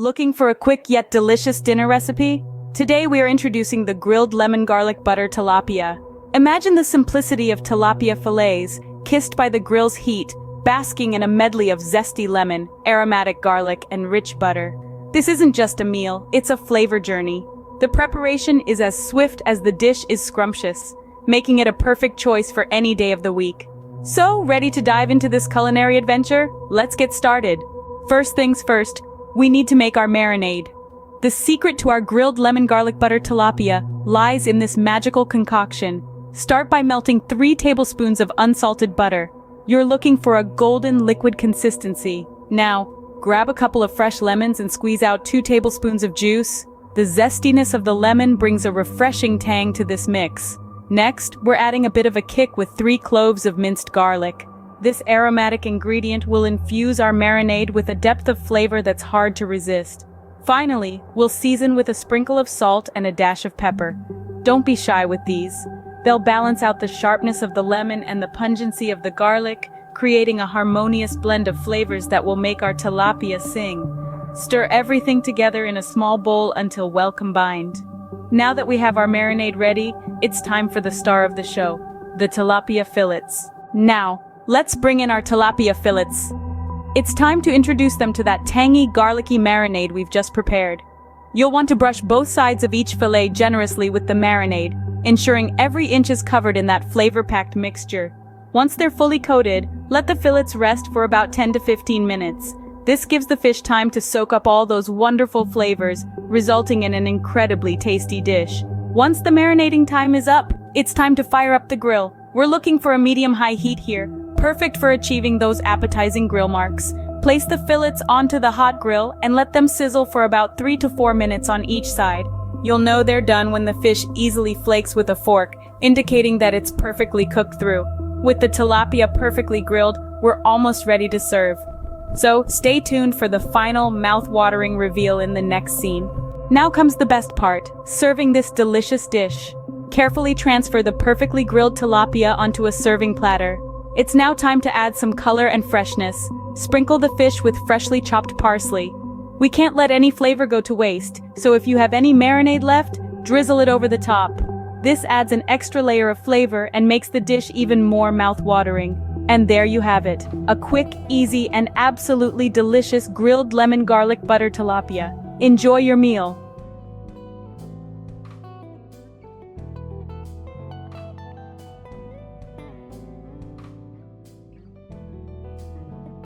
Looking for a quick yet delicious dinner recipe? Today we are introducing the grilled lemon garlic butter tilapia. Imagine the simplicity of tilapia fillets, kissed by the grill's heat, basking in a medley of zesty lemon, aromatic garlic, and rich butter. This isn't just a meal, it's a flavor journey. The preparation is as swift as the dish is scrumptious, making it a perfect choice for any day of the week. So, ready to dive into this culinary adventure? Let's get started. First things first, we need to make our marinade. The secret to our grilled lemon garlic butter tilapia lies in this magical concoction. Start by melting 3 tablespoons of unsalted butter. You're looking for a golden liquid consistency. Now, grab a couple of fresh lemons and squeeze out 2 tablespoons of juice. The zestiness of the lemon brings a refreshing tang to this mix. Next, we're adding a bit of a kick with 3 cloves of minced garlic. This aromatic ingredient will infuse our marinade with a depth of flavor that's hard to resist. Finally, we'll season with a sprinkle of salt and a dash of pepper. Don't be shy with these. They'll balance out the sharpness of the lemon and the pungency of the garlic, creating a harmonious blend of flavors that will make our tilapia sing. Stir everything together in a small bowl until well combined. Now that we have our marinade ready, it's time for the star of the show, the tilapia fillets. Now, let's bring in our tilapia fillets. It's time to introduce them to that tangy, garlicky marinade we've just prepared. You'll want to brush both sides of each fillet generously with the marinade, ensuring every inch is covered in that flavor-packed mixture. Once they're fully coated, let the fillets rest for about 10 to 15 minutes. This gives the fish time to soak up all those wonderful flavors, resulting in an incredibly tasty dish. Once the marinating time is up, it's time to fire up the grill. We're looking for a medium-high heat here, perfect for achieving those appetizing grill marks. Place the fillets onto the hot grill and let them sizzle for about 3 to 4 minutes on each side. You'll know they're done when the fish easily flakes with a fork, indicating that it's perfectly cooked through. With the tilapia perfectly grilled, we're almost ready to serve. So, stay tuned for the final mouth-watering reveal in the next scene. Now comes the best part, serving this delicious dish. Carefully transfer the perfectly grilled tilapia onto a serving platter. It's now time to add some color and freshness. Sprinkle the fish with freshly chopped parsley. We can't let any flavor go to waste, so if you have any marinade left, drizzle it over the top. This adds an extra layer of flavor and makes the dish even more mouth-watering. And there you have it, a quick, easy, and absolutely delicious grilled lemon garlic butter tilapia. Enjoy your meal.